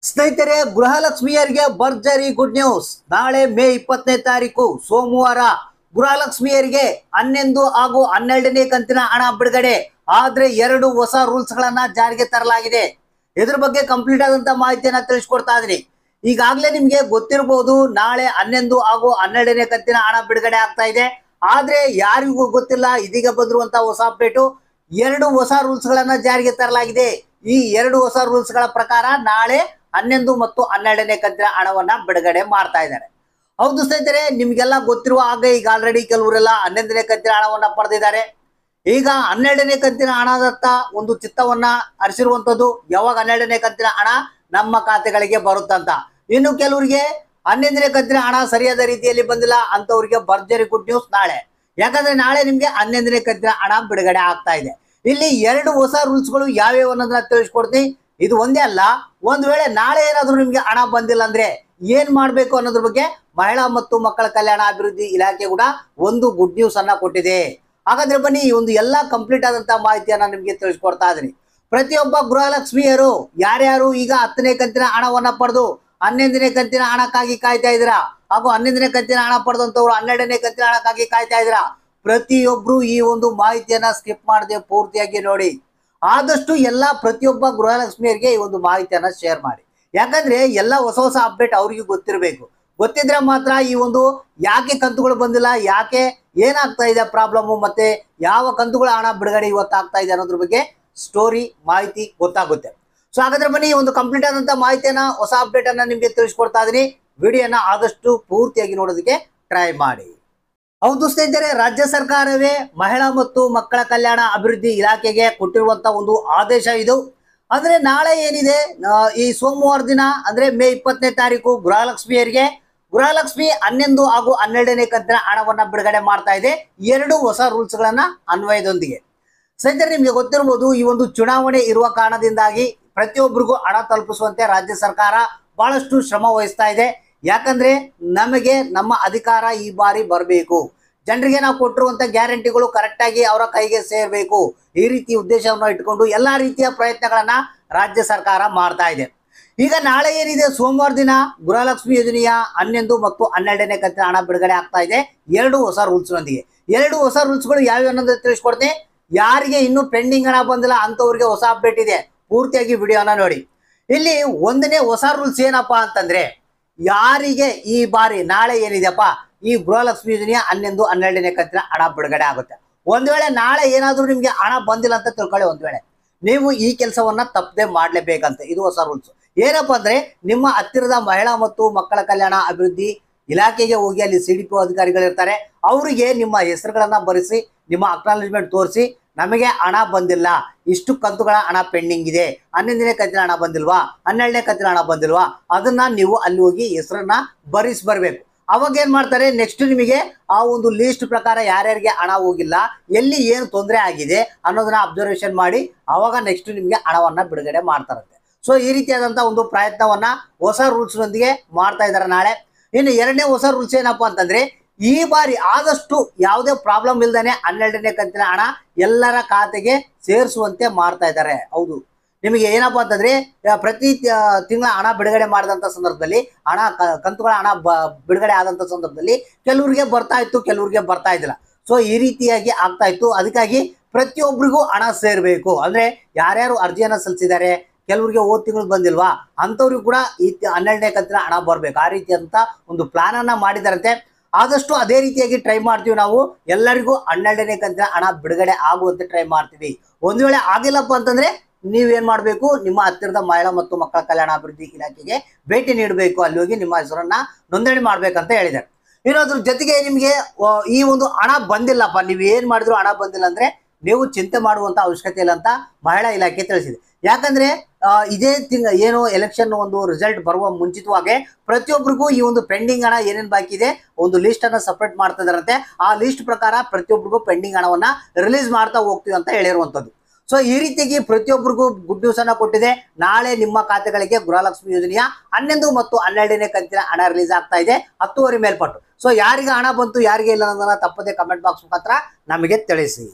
ಸ್ನೇಹಿತರೆ, ಗೃಹಲಕ್ಷ್ಮಿಯರಿಗೆ ಭರ್ಜರಿ good news. ನಾಳೆ ಮೇ 20ನೇ ತಾರೀಕು ಸೋಮವಾರ ಗೃಹಲಕ್ಷ್ಮಿಯರಿಗೆ 11 ಹಾಗೂ 12ನೇ ಕಂತಿನ ಹಣ ಬಿಡುಗಡೆ. ಆದ್ರೆ 2 ಹೊಸ ರೂಲ್ಸ್ ಗಳನ್ನ ಜಾರಿಗೆ ತರಲಾಗಿದೆ. ಇದ್ರ ಬಗ್ಗೆ ಕಂಪ್ಲೀಟ್ ಆದಂತ ಮಾಹಿತಿಯನ್ನ ತಿಳಿಸ್ಕೊಡ್ತಾ ಇದೀನಿ. ಈಗಾಗಲೇ ನಿಮ್ಗೆ ಗೊತ್ತಿರಬಹುದು, ನಾಳೆ 11 ಹಾಗೂ 12ನೇ ಕಂತಿನ ಹಣ ಬಿಡುಗಡೆ ಆಗ್ತಾ ಇದೆ. ಆದ್ರೆ ಯಾರಿಗೂ ಗೊತ್ತಿಲ್ಲ, ಇದೀಗ ಬಂದಿರುವಂತ ಹೊಸ ಅಪ್ಡೇಟು 2 ಹೊಸ ರೂಲ್ಸ್ ಗಳನ್ನ ಜಾರಿಗೆ ತರಲಾಗಿದೆ. ಈ 2 ಹೊಸ ರೂಲ್ಸ್ ಗಳ ಪ್ರಕಾರ ನಾಳೆ 11 ಮತ್ತು 12ನೇ ಕಂತಿನ ಹಣವನ್ನ ಬಿಡುಗಡೆ ಮಾಡ್ತಾ ಇದ್ದಾರೆ. ಹೌದು ಸ್ನೇಹಿತರೆ, ನಿಮ್ಗೆಲ್ಲ ಗೊತ್ತಿರುವ ಹಾಗೆ ಈಗ ಆಲ್ರೆಡಿ ಕೆಲವರೆಲ್ಲ 11ನೇ ಕಂತಿನ ಹಣವನ್ನ ಪಡೆದಿದ್ದಾರೆ. ಈಗ 12ನೇ ಕಂತಿನ ಹಣದತ್ತ ಒಂದು ಚಿತ್ತವನ್ನ ಹರಿಸಿರುವಂತದ್ದು, ಯಾವಾಗ 12ನೇ ಕಂತಿನ ಹಣ ನಮ್ಮ ಖಾತೆಗಳಿಗೆ ಬರುತ್ತಂತ. ಇನ್ನು ಕೆಲವರಿಗೆ 11ನೇ ಕಂತಿನ ಹಣ ಸರಿಯಾದ ರೀತಿಯಲ್ಲಿ ಬಂದಿಲ್ಲ ಅಂತವರಿಗೆ ಭರ್ಜರಿ ಗುಡ್ ನ್ಯೂಸ್ ನಾಳೆ. ಯಾಕಂದ್ರೆ ನಾಳೆ ನಿಮ್ಗೆ 11ನೇ ಕಂತಿನ ಹಣ ಬಿಡುಗಡೆ ಆಗ್ತಾ ಇದೆ. ಇಲ್ಲಿ 2 ಹೊಸ ರೂಲ್ಸ್ ಗಳು ಯಾವ್ಯಾವ ಅನ್ನೋದನ್ನ ತಿಳಿಸ್ಕೊಡ್ತೀನಿ. ಇದು ಒಂದೇ ಅಲ್ಲ, ಒಂದ್ ವೇಳೆ ನಾಳೆ ಏನಾದ್ರೂ ನಿಮ್ಗೆ ಹಣ ಬಂದಿಲ್ಲ ಅಂದ್ರೆ ಏನ್ ಮಾಡ್ಬೇಕು ಅನ್ನೋದ್ರ ಬಗ್ಗೆ ಮಹಿಳಾ ಮತ್ತು ಮಕ್ಕಳ ಕಲ್ಯಾಣ ಅಭಿವೃದ್ಧಿ ಇಲಾಖೆ ಕೂಡ ಒಂದು ಗುಡ್ ನ್ಯೂಸ್ ಅನ್ನ ಕೊಟ್ಟಿದೆ. ಹಾಗಾದ್ರೆ ಬನ್ನಿ, ಈ ಒಂದು ಎಲ್ಲಾ ಕಂಪ್ಲೀಟ್ ಆದಂತ ಮಾಹಿತಿಯನ್ನ ನಿಮ್ಗೆ ತಿಳಿಸ್ಕೊಡ್ತಾ ಇದೀನಿ. ಪ್ರತಿಯೊಬ್ಬ ಗೃಹಲಕ್ಷ್ಮಿಯರು ಯಾರ್ಯಾರು ಈಗ 10ನೇ ಕಂತಿನ ಹಣವನ್ನ ಪಡೆದು 11ನೇ ಕಂತಿನ ಹಣಕ್ಕಾಗಿ ಕಾಯ್ತಾ ಇದ್ದೀರಾ, ಹಾಗೂ 11ನೇ ಕಂತಿನ ಹಣ ಪಡೆದಂತವ್ರು 12ನೇ ಕಂತಿನ ಹಣಕ್ಕಾಗಿ ಕಾಯ್ತಾ ಇದ್ದೀರಾ, ಪ್ರತಿಯೊಬ್ರು ಈ ಒಂದು ಮಾಹಿತಿಯನ್ನ ಸ್ಕಿಪ್ ಮಾಡದೆ ಪೂರ್ತಿಯಾಗಿ ನೋಡಿ. ಆದಷ್ಟು ಪ್ರತಿಯೊಬ್ಬ ಗೃಹಲಕ್ಷ್ಮಿಯರಿಗೆ ಈ ಒಂದು ಮಾಹಿತಿಯನ್ನ ಶೇರ್ ಮಾಡಿ. ಯಾಕಂದ್ರೆ ಎಲ್ಲ ಹೊಸ ಹೊಸ ಅಪ್ಡೇಟ್ ಅವ್ರಿಗೆ ಗೊತ್ತಿರಬೇಕು. ಗೊತ್ತಿದ್ರೆ ಮಾತ್ರ ಈ ಒಂದು ಯಾಕೆ ಕಂತುಗಳು ಬಂದಿಲ್ಲ, ಯಾಕೆ ಏನಾಗ್ತಾ ಇದೆ ಪ್ರಾಬ್ಲಮ್, ಮತ್ತೆ ಯಾವ ಕಂತುಗಳ ಹಣ ಬಿಡುಗಡೆ ಇವತ್ತಾಗ್ತಾ ಇದೆ ಅನ್ನೋದ್ರ ಬಗ್ಗೆ ಸ್ಟೋರಿ ಮಾಹಿತಿ ಗೊತ್ತಾಗುತ್ತೆ. ಸೊ ಹಾಗಾದ್ರೆ ಬನ್ನಿ, ಒಂದು ಕಂಪ್ಲೀಟ್ ಆದಂತ ಮಾಹಿತಿಯನ್ನ, ಹೊಸ ಅಪ್ಡೇಟ್ ಅನ್ನ ನಿಮ್ಗೆ ತಿಳಿಸ್ಕೊಡ್ತಾ ಇದೀನಿ. ವಿಡಿಯೋನ ಆದಷ್ಟು ಪೂರ್ತಿಯಾಗಿ ನೋಡೋದಕ್ಕೆ ಟ್ರೈ ಮಾಡಿ. ಹೌದು ಸ್ನೇಹಿತರೆ, ರಾಜ್ಯ ಸರ್ಕಾರವೇ ಮಹಿಳಾ ಮತ್ತು ಮಕ್ಕಳ ಕಲ್ಯಾಣ ಅಭಿವೃದ್ಧಿ ಇಲಾಖೆಗೆ ಕೊಟ್ಟಿರುವಂತ ಒಂದು ಆದೇಶ ಇದು. ಅಂದ್ರೆ ನಾಳೆ ಏನಿದೆ, ಈ ಸೋಮವಾರ ದಿನ ಅಂದ್ರೆ ಮೇ 20ನೇ ತಾರೀಕು ಗೃಹಲಕ್ಷ್ಮಿಯರಿಗೆ ಗೃಹಲಕ್ಷ್ಮಿ 11 ಹಾಗೂ 12ನೇ ಕಂತಿನ ಹಣವನ್ನ ಬಿಡುಗಡೆ ಮಾಡ್ತಾ ಇದೆ, 2 ಹೊಸ ರೂಲ್ಸ್ ಗಳನ್ನ ಅನ್ವಯದೊಂದಿಗೆ. ಸ್ನೇಹಿತರೆ, ನಿಮ್ಗೆ ಗೊತ್ತಿರಬಹುದು, ಈ ಒಂದು ಚುನಾವಣೆ ಇರುವ ಕಾರಣದಿಂದಾಗಿ ಪ್ರತಿಯೊಬ್ಬರಿಗೂ ಹಣ ತಲುಪಿಸುವಂತೆ ರಾಜ್ಯ ಸರ್ಕಾರ ಬಹಳಷ್ಟು ಶ್ರಮ ವಹಿಸ್ತಾ ಇದೆ. ಯಾಕಂದ್ರೆ ನಮಗೆ ನಮ್ಮ ಅಧಿಕಾರ ಈ ಬಾರಿ ಬರಬೇಕು, ಜನರಿಗೆ ನಾವು ಕೊಟ್ಟಿರುವಂತ ಗ್ಯಾರಂಟಿಗಳು ಕರೆಕ್ಟ್ ಆಗಿ ಅವರ ಕೈಗೆ ಸೇರಬೇಕು. ಈ ರೀತಿ ಉದ್ದೇಶವನ್ನು ಇಟ್ಕೊಂಡು ಎಲ್ಲಾ ರೀತಿಯ ಪ್ರಯತ್ನಗಳನ್ನ ರಾಜ್ಯ ಸರ್ಕಾರ ಮಾಡ್ತಾ ಇದೆ. ಈಗ ನಾಳೆ ಏನಿದೆ, ಸೋಮವಾರ ದಿನ ಗೃಹಲಕ್ಷ್ಮಿ ಯೋಜನೆಯ 11 ಮತ್ತು 12ನೇ ಕಂತಿನ ಹಣ ಬಿಡುಗಡೆ ಆಗ್ತಾ ಇದೆ, 2 ಹೊಸ ರೂಲ್ಸ್ ನೊಂದಿಗೆ. 2 ಹೊಸ ರೂಲ್ಸ್ ಗಳು ಯಾವ್ಯಾವ ಅನ್ನೋದು ತಿಳಿಸ್ಕೊಡ್ತೀನಿ. ಯಾರಿಗೆ ಇನ್ನೂ ಪೆಂಡಿಂಗ್ ಹಣ ಬಂದಿಲ್ಲ ಅಂತವ್ರಿಗೆ ಹೊಸ ಅಪ್ಡೇಟ್ ಇದೆ, ಪೂರ್ತಿಯಾಗಿ ವಿಡಿಯೋನ ನೋಡಿ. ಇಲ್ಲಿ ಒಂದನೇ ಹೊಸ ರೂಲ್ಸ್ ಏನಪ್ಪಾ ಅಂತಂದ್ರೆ, ಯಾರಿಗೆ ಈ ಬಾರಿ ನಾಳೆ ಏನಿದೆಯಪ್ಪ, ಈ ಗೃಹಲಕ್ಷ್ಮಿ ಯೋಜನೆಯ 11, 12ನೇ ಕಂತಿನ ಹಣ ಬಿಡುಗಡೆ ಆಗುತ್ತೆ. ಒಂದ್ ವೇಳೆ ನಾಳೆ ಏನಾದ್ರೂ ನಿಮ್ಗೆ ಹಣ ಬಂದಿಲ್ಲ ಅಂತ ತಿಳ್ಕೊಳ್ಳಿ, ಒಂದ್ ವೇಳೆ ನೀವು ಈ ಕೆಲಸವನ್ನ ತಪ್ಪದೆ ಮಾಡ್ಲೇಬೇಕಂತ ಇದು ಹೊಸ ರೂಲ್ಸ್. ಏನಪ್ಪಾ ಅಂದ್ರೆ, ನಿಮ್ಮ ಹತ್ತಿರದ ಮಹಿಳಾ ಮತ್ತು ಮಕ್ಕಳ ಕಲ್ಯಾಣ ಅಭಿವೃದ್ಧಿ ಇಲಾಖೆಗೆ ಹೋಗಿ ಅಲ್ಲಿ CDPO ಅಧಿಕಾರಿಗಳಿರ್ತಾರೆ, ಅವರಿಗೆ ನಿಮ್ಮ ಹೆಸರುಗಳನ್ನ ಬರೆಸಿ, ನಿಮ್ಮ ಅಕ್ನಾಲೇಜ್ಮೆಂಟ್ ತೋರಿಸಿ, ನಮಗೆ ಹಣ ಬಂದಿಲ್ಲ, ಇಷ್ಟು ಕಂತುಗಳ ಹಣ ಪೆಂಡಿಂಗ್ ಇದೆ, 11ನೇ ಕಂತಿನ ಹಣ ಬಂದಿಲ್ವಾ, 12ನೇ ಕಂತಿನ ಹಣ ಬಂದಿಲ್ವಾ, ಅದನ್ನ ನೀವು ಅಲ್ಲಿ ಹೋಗಿ ಹೆಸರನ್ನ ಬರೆಸಿ ಬರ್ಬೇಕು. ಅವಾಗ ಏನ್ ಮಾಡ್ತಾರೆ, ನೆಕ್ಸ್ಟ್ ನಿಮಗೆ ಆ ಒಂದು ಲಿಸ್ಟ್ ಪ್ರಕಾರ ಯಾರ್ಯಾರಿಗೆ ಹಣ ಹೋಗಿಲ್ಲ, ಎಲ್ಲಿ ಏನು ತೊಂದರೆ ಆಗಿದೆ ಅನ್ನೋದನ್ನ ಅಬ್ಸರ್ವೇಷನ್ ಮಾಡಿ ಅವಾಗ ನೆಕ್ಸ್ಟ್ ನಿಮ್ಗೆ ಹಣವನ್ನ ಬಿಡುಗಡೆ ಮಾಡ್ತಾರಂತೆ. ಸೊ ಈ ರೀತಿಯಾದಂತ ಒಂದು ಪ್ರಯತ್ನವನ್ನ ಹೊಸ ರೂಲ್ಸ್ ನೊಂದಿಗೆ ಮಾಡ್ತಾ ಇದ್ದಾರೆ ನಾಳೆ. ಇನ್ನು 2ನೇ ಹೊಸ ರೂಲ್ಸ್ ಏನಪ್ಪಾ ಅಂತಂದ್ರೆ, ಈ ಬಾರಿ ಆದಷ್ಟು ಯಾವುದೇ ಪ್ರಾಬ್ಲಮ್ ಇಲ್ದಾನೆ 12ನೇ ಕಂತಿನ ಹಣ ಎಲ್ಲರ ಖಾತೆಗೆ ಸೇರಿಸುವಂತೆ ಮಾಡ್ತಾ ಇದ್ದಾರೆ. ಹೌದು, ನಿಮಗೆ ಏನಪ್ಪಾ ಅಂತಂದ್ರೆ, ಪ್ರತಿ ತಿಂಗಳ ಹಣ ಬಿಡುಗಡೆ ಮಾಡಿದಂತ ಸಂದರ್ಭದಲ್ಲಿ ಕಂತುಗಳ ಹಣ ಬಿಡುಗಡೆ ಆದಂತ ಸಂದರ್ಭದಲ್ಲಿ ಕೆಲವರಿಗೆ ಬರ್ತಾ ಇತ್ತು, ಕೆಲವರಿಗೆ ಬರ್ತಾ ಇದ್ದಿಲ್ಲ. ಸೊ ಈ ರೀತಿಯಾಗಿ ಆಗ್ತಾ ಇತ್ತು. ಅದಕ್ಕಾಗಿ ಪ್ರತಿಯೊಬ್ಬರಿಗೂ ಹಣ ಸೇರ್ಬೇಕು. ಅಂದ್ರೆ ಯಾರ್ಯಾರು ಅರ್ಜಿಯನ್ನ ಸಲ್ಲಿಸಿದ್ದಾರೆ, ಕೆಲವರಿಗೆ ಹೋದ ತಿಂಗಳು ಬಂದಿಲ್ವಾ ಅಂತವ್ರಿಗೂ ಕೂಡ ಈ 12ನೇ ಕಂತಿನ ಹಣ ಬರ್ಬೇಕು. ಆ ರೀತಿಯಂತ ಒಂದು ಪ್ಲಾನ್ ಅನ್ನ ಮಾಡಿದಾರಂತೆ. ಆದಷ್ಟು ಅದೇ ರೀತಿಯಾಗಿ ಟ್ರೈ ಮಾಡ್ತೀವಿ ನಾವು, ಎಲ್ಲರಿಗೂ 12ನೇ ಕಂತಿನ ಹಣ ಬಿಡುಗಡೆ ಆಗುವಂತೆ ಟ್ರೈ ಮಾಡ್ತೀವಿ. ಒಂದ್ ವೇಳೆ ಆಗಿಲ್ಲಪ್ಪ ಅಂತಂದ್ರೆ ನೀವೇನ್ ಮಾಡ್ಬೇಕು, ನಿಮ್ಮ ಹತ್ತಿರದ ಮಹಿಳಾ ಮತ್ತು ಮಕ್ಕಳ ಕಲ್ಯಾಣ ಅಭಿವೃದ್ಧಿ ಇಲಾಖೆಗೆ ಭೇಟಿ ನೀಡಬೇಕು, ಅಲ್ಲಿ ಹೋಗಿ ನಿಮ್ಮ ಹೆಸರನ್ನ ನೋಂದಣಿ ಮಾಡ್ಬೇಕಂತ ಹೇಳಿದ್ದಾರೆ. ಇನ್ನೊಂದ್ರ ಜೊತೆಗೆ ನಿಮ್ಗೆ ಈ ಒಂದು ಹಣ ಬಂದಿಲ್ಲಪ್ಪ, ನೀವು ಏನ್ ಮಾಡಿದ್ರು ಹಣ ಬಂದಿಲ್ಲ ಅಂದ್ರೆ ನೀವು ಚಿಂತೆ ಮಾಡುವಂತ ಅವಶ್ಯಕತೆ ಇಲ್ಲ ಅಂತ ಮಹಿಳಾ ಇಲಾಖೆ ತಿಳಿಸಿದೆ. ಯಾಕಂದ್ರೆ ಇದೇ ಏನು ಎಲೆಕ್ಷನ್ ಒಂದು ರಿಸಲ್ಟ್ ಬರುವ ಮುಂಚಿತವಾಗಿ ಪ್ರತಿಯೊಬ್ಬರಿಗೂ ಈ ಒಂದು ಪೆಂಡಿಂಗ್ ಹಣ ಏನೇನ್ ಬಾಕಿ ಇದೆ ಒಂದು ಲಿಸ್ಟ್ ಅನ್ನ ಸಪರೇಟ್ ಮಾಡ್ತಾ ಇದಾರಂತೆ. ಆ ಲಿಸ್ಟ್ ಪ್ರಕಾರ ಪ್ರತಿಯೊಬ್ಬರಿಗೂ ಪೆಂಡಿಂಗ್ ಹಣವನ್ನ ರಿಲೀಸ್ ಮಾಡ್ತಾ ಹೋಗ್ತೀವಿ ಅಂತ ಹೇಳಿರುವಂತದ್ದು. ಸೊ ಈ ರೀತಿಯಾಗಿ ಪ್ರತಿಯೊಬ್ಬರಿಗೂ ಗುಡ್ ನ್ಯೂಸ್ ಅನ್ನ ಕೊಟ್ಟಿದೆ. ನಾಳೆ ನಿಮ್ಮ ಖಾತೆಗಳಿಗೆ ಗೃಹಲಕ್ಷ್ಮಿ ಯೋಜನೆಯ 11 ಮತ್ತು 12ನೇ ಕಂತಿನ ಹಣ ರಿಲೀಸ್ ಆಗ್ತಾ ಇದೆ, 10 ಮೇಲ್ಪಟ್ಟು. ಸೊ ಯಾರಿಗೆ ಹಣ ಬಂತು, ಯಾರಿಗೆ ಇಲ್ಲ ಅನ್ನೋದನ್ನ ತಪ್ಪದೆ ಕಮೆಂಟ್ ಬಾಕ್ಸ್ ಮುಖಾಂತರ ನಮಗೆ ತಿಳಿಸಿ.